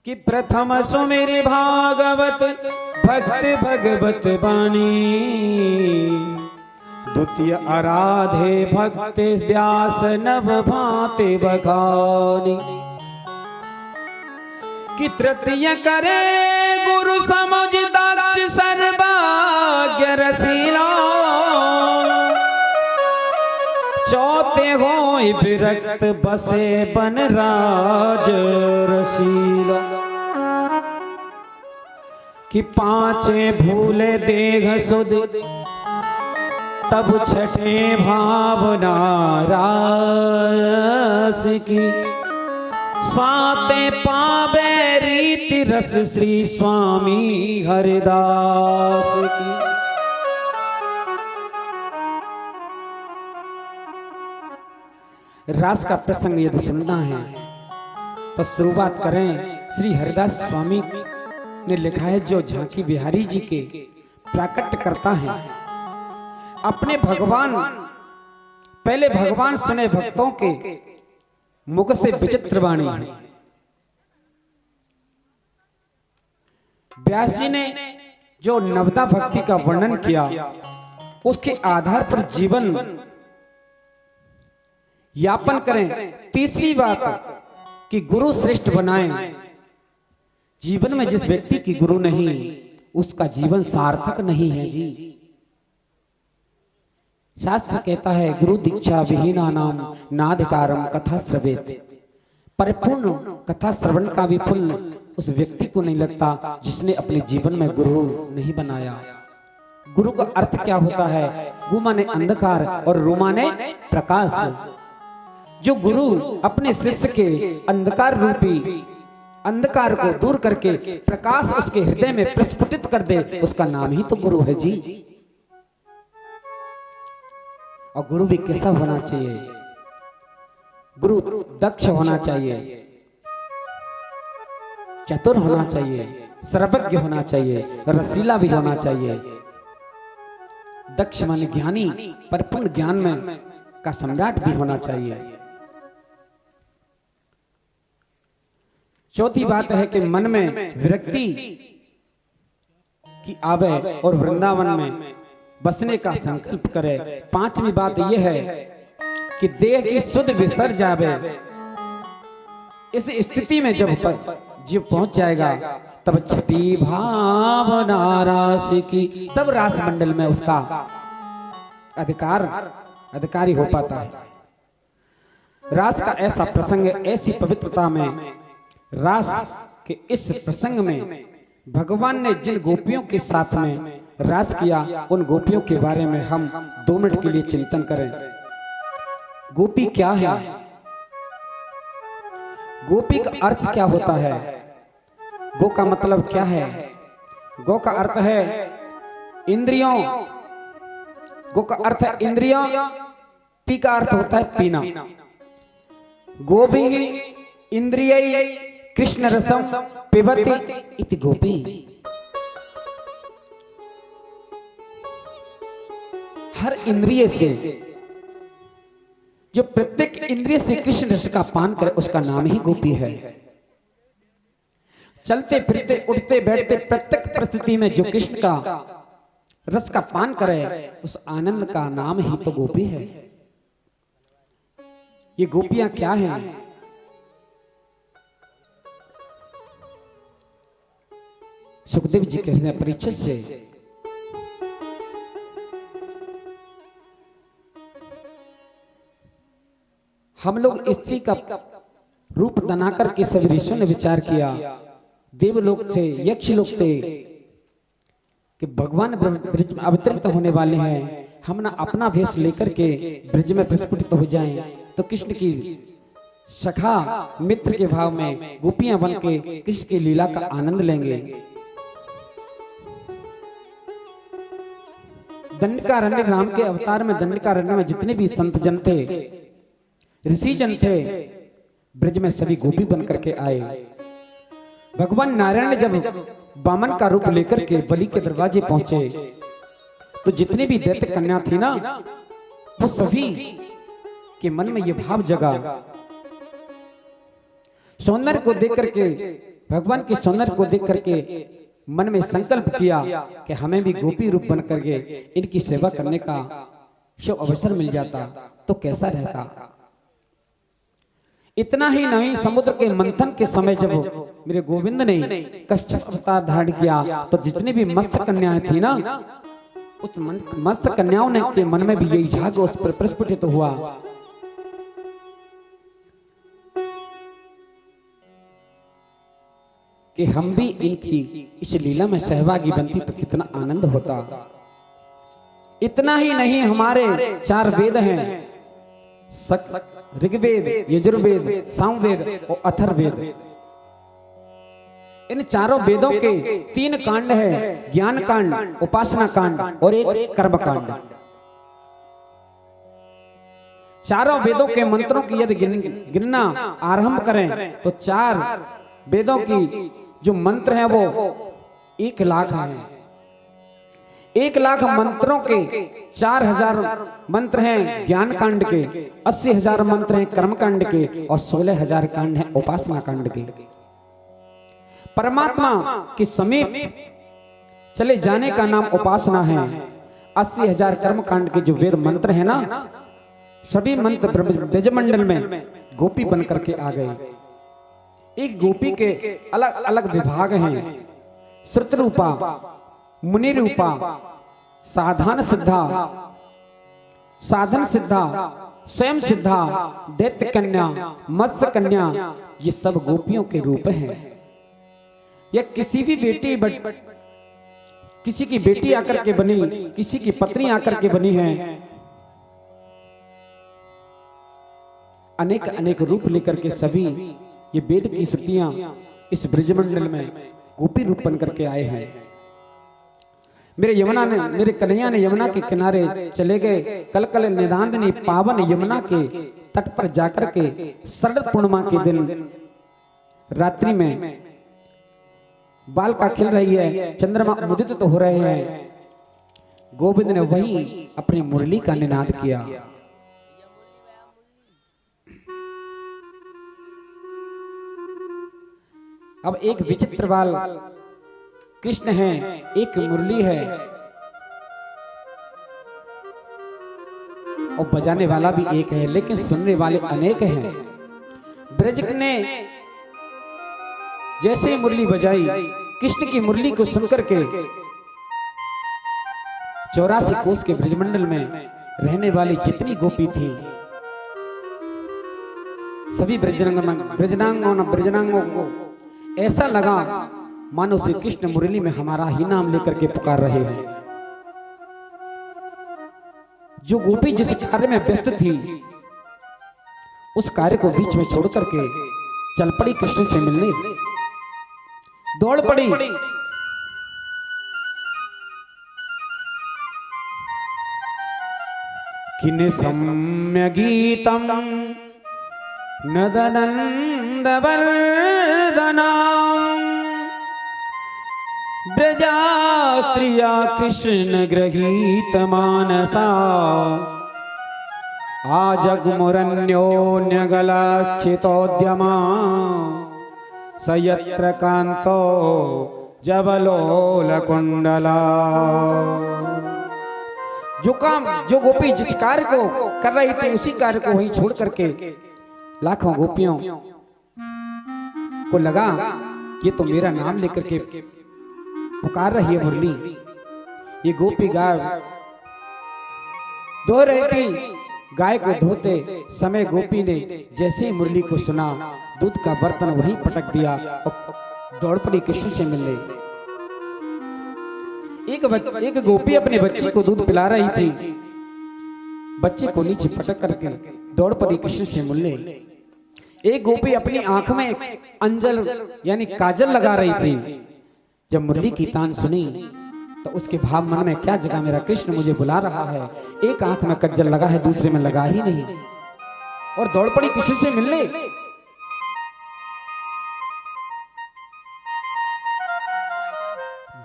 कि प्रथम सुमिर भागवत भक्त भगवत बानी, द्वितीय आराधे भक्त व्यास नव भांति बखानी, कि तृतीय करे गुरु समुझ दक्ष सर्वज्ञ रसीला, चौथे होय विरक्त बसे बन राज रसीला, कि पांचे भूले देह सुध तब छठे भावना रास की, साते पावे रीति रस श्री स्वामी हरिदास की। रास का प्रसंग यदि सुनना है तो शुरुआत करें। श्री हरिदास स्वामी ने लिखा है, जो झांकी बिहारी जी के प्राकट्य करता है अपने भगवान, पहले भगवान सुने भक्तों के मुख से विचित्र वाणी है। व्यास जी ने जो नवदा भक्ति का वर्णन किया, उसके आधार पर जीवन यापन करें। तीसरी बात कि गुरु श्रेष्ठ बनाएं। जीवन में जिस व्यक्ति की गुरु नहीं, उसका जीवन सार्थक नहीं है जी। शास्त्र कहता है, गुरु दीक्षा विहीना नाम नाधिकारम कथा श्रवेत। परिपूर्ण कथा श्रवण का भी फल उस व्यक्ति को नहीं लगता जिसने अपने जीवन में गुरु नहीं बनाया। गुरु का अर्थ क्या होता है? गु माने अंधकार और रू माने प्रकाश। जो गुरु अपने शिष्य के अंधकार रूपी अंधकार को दूर करके प्रकाश उसके हृदय में प्रस्फुटित कर दे, उसका नाम ही तो गुरु है जी। और गुरु भी कैसा होना चाहिए? गुरु दक्ष होना चाहिए, चतुर होना चाहिए, सर्वज्ञ होना चाहिए, रसीला भी होना चाहिए। दक्ष माने ज्ञानी, परिपूर्ण ज्ञान में का सम्राट भी होना चाहिए। चौथी बात है कि मन में विरक्ति की आवे और वृंदावन में बसने का संकल्प करे। पांचवी बात यह है कि देह की सुध विसर जावे। इस स्थिति में जब जीव पहुंच जाएगा, तब छठी भावना राशि की, तब रास मंडल में उसका अधिकारी हो पाता है। रास का ऐसा प्रसंग, ऐसी पवित्रता में, रास के इस प्रसंग में भगवान ने जिन गोपियों के साथ में रास किया, उन गोपियों के बारे में हम 2 मिनट के लिए चिंतन करें। गोपी क्या है? गोपी का अर्थ क्या होता है? गो का मतलब क्या है? गो का अर्थ है इंद्रियों। गो का अर्थ है इंद्रियों। पी का अर्थ होता है पीना। गो भी इंद्रिय कृष्ण रसम पिबति इति गोपी। हर इंद्रिय से, जो प्रत्येक इंद्रिय से कृष्ण रस का पान करे, उसका नाम ही गोपी है। चलते फिरते उठते बैठते प्रत्येक परिस्थिति में जो कृष्ण का रस का पान करे, उस आनंद का नाम ही तो गोपी है। ये गोपियां क्या हैं? सुखदेव जी कहते हैं परीक्षित से, हम लोग स्त्री का रूप बनाकर के सभी ऋषियों ने विचार किया, देवलोक से यक्ष लोग थे कि भगवान ब्रज में अवतरित होने वाले हैं, हम ना अपना भेष लेकर के ब्रज में प्रस्फुटित हो जाएं, तो कृष्ण की सखा मित्र के भाव में गोपियां बन के कृष्ण की लीला का आनंद लेंगे। दंडकारण्य, राम के अवतार में दंडकारण्य में जितने भी संत जन थे, ऋषि जन थे, ब्रज में सभी गोपी बन करके आए। भगवान नारायण ने जब वामन का रूप लेकर के बलि के दरवाजे पहुंचे, तो जितने भी दैत्य कन्या थी ना, वो सभी के मन में ये भाव जगा, सौंदर्य को देख करके भगवान के सौंदर्य को देख करके मन में संकल्प किया कि हमें भी गोपी रूप बन करके इनकी सेवा करने का शुभ अवसर मिल जाता तो कैसा रहता। इतना ही नहीं, समुद्र के मंथन के समय जब मेरे गोविंद ने कश्यप अवतार धारण किया तो जितनी भी मस्त कन्याएं थी ना, उस मस्त कन्याओं ने के मन में भी यही झाग उस पर प्रस्फुटित हुआ कि हम भी इनकी इस लीला में सहभागी बनती तो कितना आनंद होता। इतना ही नहीं, हमारे 4 वेद हैं, ऋग्वेद, यजुर्वेद, सामवेद और अथर्ववेद। इन चारों वेदों के 3 कांड है, ज्ञान कांड, उपासना कांड और एक कर्म कांड। चारों वेदों के मंत्रों की यदि गिनना आरंभ करें तो 4 वेदों की जो मंत्र हैं वो 1 लाख हैं। 1 लाख मंत्रों के 4000 मंत्र हैं ज्ञान कांड के, 80,000 मंत्र हैं कर्म कांड के और 16,000 कांड हैं उपासना कांड के। परमात्मा के समीप चले जाने का नाम उपासना है। 80,000 कर्म कांड के जो वेद मंत्र हैं ना, सभी मंत्र ब्रजमंडल में गोपी बन करके आ गए। एक गोपी के अलग अलग विभाग हैं, श्रुत रूपा, मुनि रूपा, साधन सिद्धा, साधन सिद्धा, स्वयं सिद्धा, दैत्य कन्या, मत्स्य कन्या, ये सब गोपियों के रूप हैं। या किसी भी किसी की बेटी आकर के बनी, किसी की पत्नी आकर के बनी है, अनेक अनेक रूप लेकर के सभी ये वेद की श्रुतियां इस ब्रजमंडल में गोपी रूप बन करके आए हैं। मेरे कन्हैया ने यमुना के किनारे चले गए, कल कल निदाननी पावन यमुना के तट पर जाकर के शरद पूर्णिमा के दिन रात्रि में बालका खिल रही है, चंद्रमा उदित तो हो रहे हैं, गोविंद ने वही अपनी मुरली का निनाद किया। अब एक विचित्र बाल कृष्ण है, एक मुरली है और बजाने वाला भी एक है, लेकिन सुनने वाले अनेक हैं। ब्रज ने जैसे मुरली बजाई, कृष्ण की मुरली को सुनकर के 84 कोस के ब्रजमंडल में रहने वाली जितनी गोपी थी, सभी ब्रजनांगों को ऐसा लगा मानो श्री कृष्ण मुरली में हमारा ही नाम लेकर के पुकार रहे हैं। जो गोपी जिस कार्य में व्यस्त थी, उस कार्य को बीच में छोड़ करके चल पड़ी कृष्ण से मिलने, दौड़ पड़ी। किने सम्य गीतम नदनंदवर्धनां ब्रजास्त्रिया कृष्ण गृहीत मानसा आजग्मुरन्योन्यगलाक्षितोद्यमा स यत्र कांतो जबलोलकुंडला। जो गोपी जिस कार्य को कर रही थी, उसी कार्य को वहीं छोड़ करके लाखों गोपियों को लगा कि तो मेरा नाम लेकर के पुकार रही है मुरली। ये गोपी गाय धो रही थी, गाय को धोते समय गोपी ने जैसे ही मुरली को सुना, दूध का बर्तन वहीं पटक दिया और दौड़ पड़ी कृष्ण से मिलने। एक गोपी अपने बच्चे को दूध पिला रही थी, बच्चे को नीचे पटक करके दौड़ पड़ी कृष्ण से मिलने। एक गोपी अपनी आंख में अंजल यानी काजल लगा रही थी। जब मुरली की तान सुनी तो उसके भाव मन में क्या जगह, मेरा कृष्ण मुझे बुला रहा है, एक आंख में कज्जल लगा है, दूसरे में लगा ही नहीं, और दौड़ पड़ी कृष्ण से मिलने।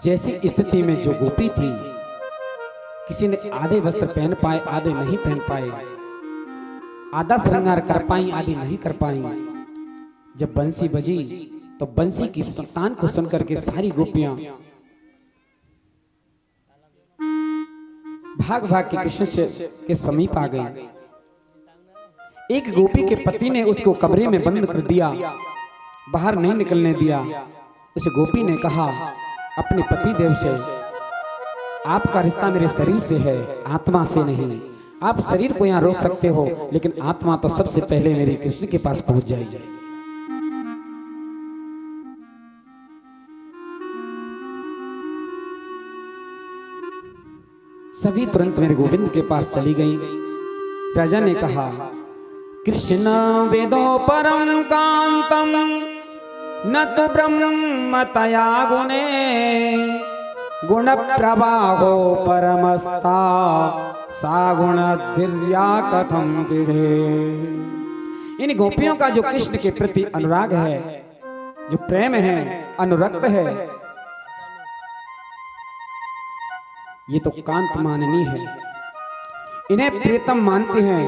जैसी स्थिति में जो गोपी थी, किसी ने आधे वस्त्र पहन पाए, आधे नहीं पहन पाए, आधा श्रृंगार कर पाई, आधी नहीं कर पाई। जब बंसी बजी तो बंसी की संतान को सुनकर के सारी गोपियां भाग भाग के कृष्ण के समीप आ गई। एक गोपी के पति ने उसको कमरे में बंद कर दिया, बाहर नहीं निकलने दिया। उस गोपी ने कहा अपने पति देव से, आपका रिश्ता मेरे शरीर से है, आत्मा से नहीं। आप शरीर को यहाँ रोक सकते हो, लेकिन आत्मा तो सबसे पहले मेरे कृष्ण के पास पहुंच जाएगी। सभी तुरंत मेरे गोविंद के पास चली गई। राजा ने कहा, कृष्ण वेदो परम कांतम न तो ब्रह्मतया गुणे गुण प्रवाहो परमस्ता सा गुण धीर्या कथम तिरे। इन गोपियों का जो कृष्ण के प्रति अनुराग है, जो प्रेम है, अनुरक्त है, ये तो कांत माननी है। इन्हें प्रीतम मानते हैं,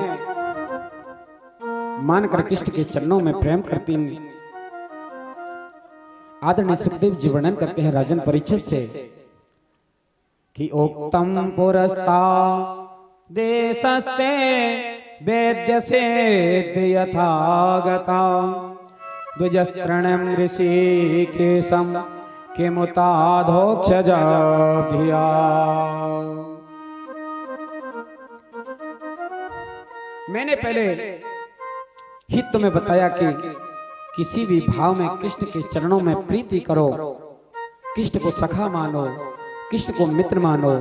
मानकर कृष्ण के चरणों में प्रेम करती हैं। आदरणीय सुखदेव जी वर्णन करते हैं राजन परीक्षित से कि ओक्तम पुरस्ता देशस्ते वेद्य से यथागता द्विजस्त्रणम ऋषिकेशम किमुताधोक्षज धिया। मैंने पहले ही तुम्हें बताया कि किसी भी भाव में कृष्ण के चरणों में प्रीति करो, कृष्ण को सखा मानो, कृष्ण को मित्र मानो,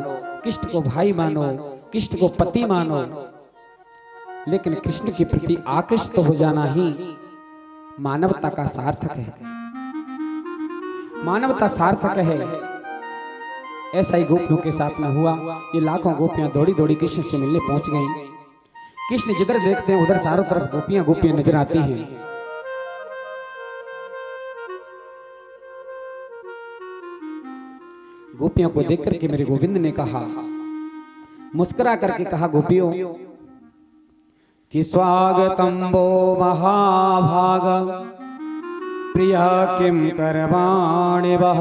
कृष्ण को भाई मानो, कृष्ण को पति मानो, लेकिन कृष्ण के प्रति आकृष्ट हो जाना ही मानवता का सार्थक है। मानवता सार्थक है। ऐसा ही गोपियों के साथ में हुआ। ये लाखों गोपियां दौड़ी दौड़ी कृष्ण से मिलने पहुंच गईं। कृष्ण जिधर देखते हैं उधर चारों तरफ गोपियां गोपियां नजर आती हैं। गोपियों को देख करके मेरे गोविंद ने कहा, मुस्कुरा करके कहा, गोपियों कि स्वागतम वो महाभाग प्रिय किम करवाणि वह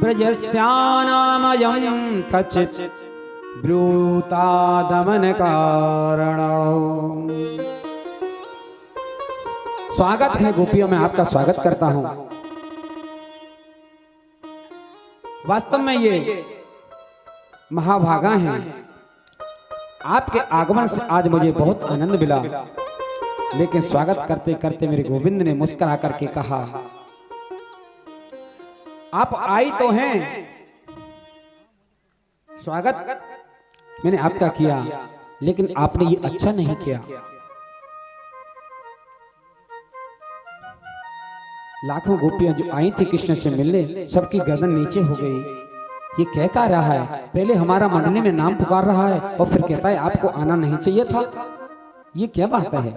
ब्रजस्यानामयं कचित् ब्रूता दमन कारण। स्वागत है गोपियों, मैं आपका स्वागत करता हूं। वास्तव में ये महाभागा हैं। आपके आगमन से आज मुझे बहुत आनंद मिला, लेकिन स्वागत करते करते मेरे गोविंद ने मुस्कुरा करके कहा, आप आई तो हैं, स्वागत मैंने आपका किया, लेकिन आपने ये अच्छा नहीं किया। लाखों गोपियां जो आई थी कृष्ण से मिलने, सबकी गर्दन नीचे हो गई। ये कह क्या रहा है? पहले हमारा मंडली में नाम पुकार रहा है और फिर कहता है आपको आना नहीं चाहिए था। ये क्या बात है?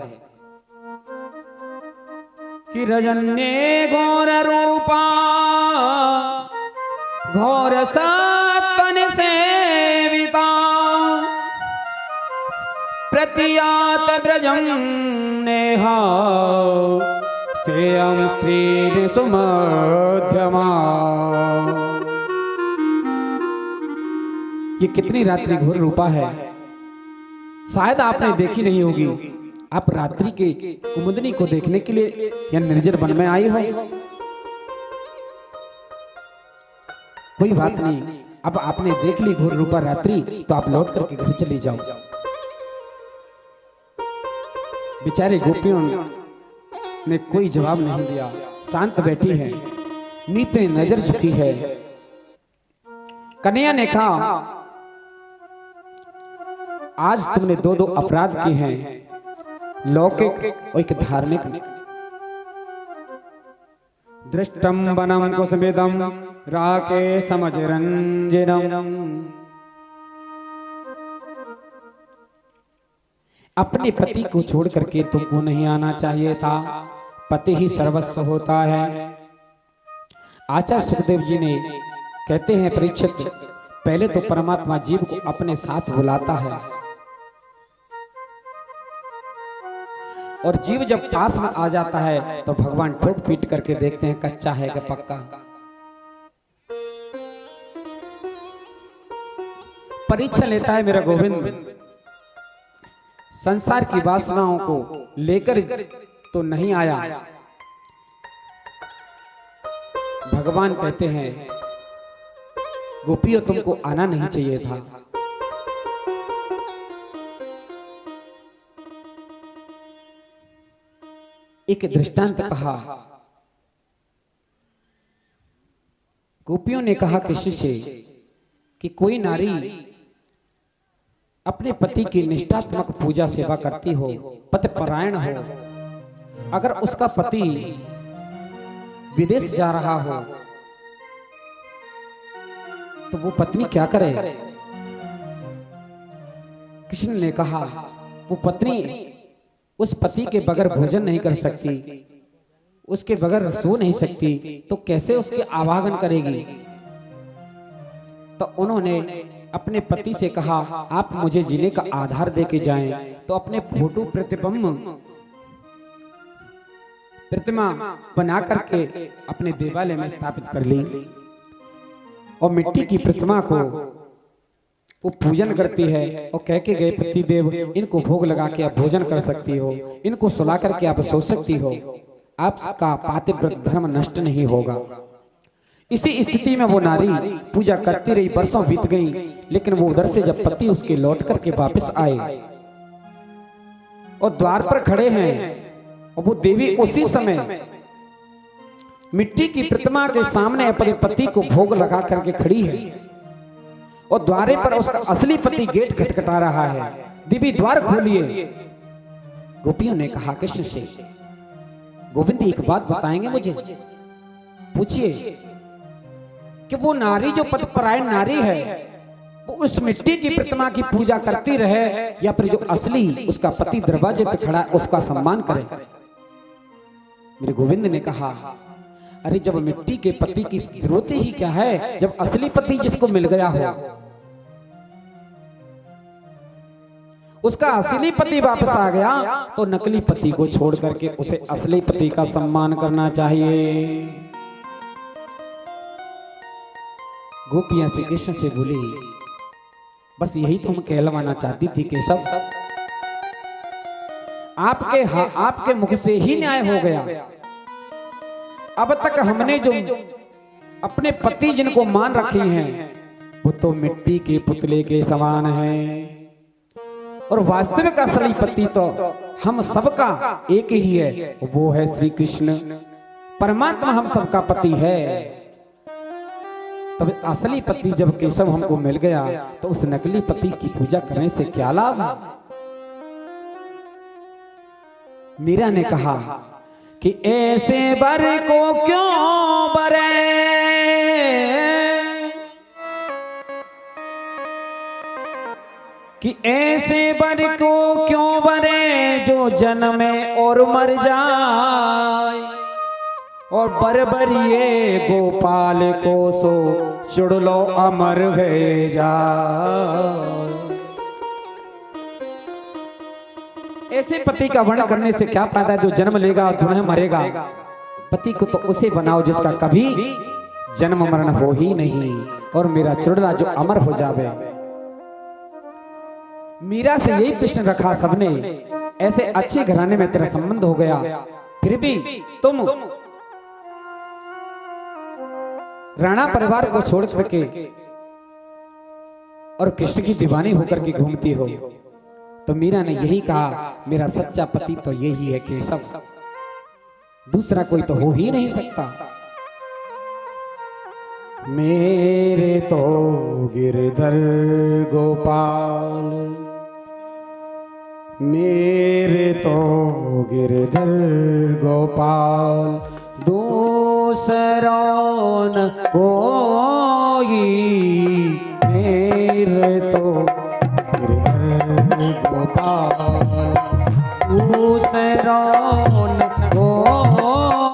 कि रजन्ये घोर रूपा घोर सतन सेविता प्रतियात ब्रजम नेहा स्तेयं श्री सुमध्यमा। ये कितनी रात्रि घोर रूपा है, शायद आपने देखी नहीं होगी। आप रात्रि के कुमुदनी को देखने के लिए या निर्जर वन में आई हो। कोई बात नहीं, अब आपने देख ली घोर रूपा रात्रि, तो आप लौट करके घर चली जाओ। बेचारे गोपियों ने कोई जवाब नहीं दिया, शांत बैठी है, नीचे नजर झुकी है। कन्हैया ने कहा, आज तुमने दो दो अपराध किए हैं, लौकिक और एक धार्मिक। दृष्टम वनम कुसुमिदम राके समझ रंजनम। अपने पति को छोड़ करके तुमको नहीं आना चाहिए था। पति ही सर्वस्व होता है। आचार्य सुखदेव जी ने कहते हैं, परीक्षित, पहले तो परमात्मा जीव को अपने साथ बुलाता है और जीव जब पास में आ जाता है तो भगवान ठोक पीट करके देखते हैं कच्चा है कि पक्का। परीक्षा लेता है मेरा गोविंद। संसार की वासनाओं को लेकर तो नहीं आया। भगवान कहते हैं गोपियों तुमको आना नहीं चाहिए था। एक दृष्टांत कहा। गोपियों ने कहा कृष्ण से कि कोई नारी अपने पति की निष्ठात्मक पूजा सेवा करती हो, पतिपरायण हो, अगर उसका पति विदेश जा रहा हो तो वो पत्नी क्या करे? कृष्ण ने कहा वो पत्नी उस पति के बगैर भोजन नहीं कर सकती, उसके बगैर सो नहीं सकती, तो कैसे उसके आवागमन करेगी? तो उन्होंने अपने पति से कहा आप मुझे जीने का आधार दे के जाएं। तो अपने फोटो प्रतिमा बना करके अपने देवालय में स्थापित कर ली और मिट्टी की प्रतिमा को वो पूजन करती है और कह के गए पति देव इनको भोग लगा के आप भोजन कर सकती हो, इनको सुला करके आप सो सकती हो, आपका पातिव्रत धर्म नष्ट नहीं होगा। इसी स्थिति में वो नारी पूजा करती रही, बरसों बीत गई, लेकिन वो उधर से जब पति उसके लौट करके वापस आए और द्वार पर खड़े हैं और वो देवी उसी समय मिट्टी की प्रतिमा के सामने अपने पति को भोग लगा करके खड़ी है और द्वारे पर उसका असली पति गेट खटखटा रहा है, देवी द्वार खोलिए। गोपियों ने कहा कृष्ण से गोविंद एक बात बताएंगे मुझे? पूछिए कि वो नारी जो पतिपरायण नारी है वो उस मिट्टी की प्रतिमा की पूजा करती रहे या फिर जो असली उसका पति दरवाजे पे खड़ा है उसका सम्मान करे? मेरे गोविंद ने कहा अरे जब मिट्टी के पति की जरूरत ही क्या है, जब असली पति जिसको मिल गया हो, उसका असली पति वापस आ गया तो नकली पति को छोड़ करके उसे असली पति का सम्मान करना चाहिए। गोपियां श्री कृष्ण से बोली बस यही तो हम कहलवाना चाहती थी केशव, आपके मुख से ही न्याय हो गया। अब तक हमने जो अपने पति जिनको मान रखे हैं वो तो मिट्टी के पुतले के समान हैं और वास्तविक असली पति तो हम सबका एक ही है, वो है श्री कृष्ण परमात्मा, हम सबका पति है। तब असली पति जब केशव हमको मिल गया तो उस नकली पति की पूजा करने से क्या लाभ? मीरा ने कहा कि ऐसे बर को क्यों बरे, कि ऐसे बर को क्यों बरे जो जन्मे और मर जाए, और बरबरिए गोपाल को सो चुड़ लो अमर है जा। ऐसे पति का वर्ण करने से क्या फायदा है जो जन्म लेगा और जो मरेगा? पति को तो उसे बनाओ जिसका कभी जन्म मरण हो ही नहीं और मेरा चुड़ला जो अमर हो जावे। मीरा से यही प्रश्न रखा सबने, ऐसे अच्छे घराने में तेरा संबंध हो गया फिर भी तुम राणा परिवार को छोड़ करके और कृष्ण की दीवानी होकर के घूमती हो। तो मीरा ने यही कहा मेरा सच्चा पति तो यही है केशव, दूसरा कोई तो हो ही नहीं सकता। मेरे तो गिरधर गोपाल, मेरे तो गिरधर गोपाल, दूसरा न कोई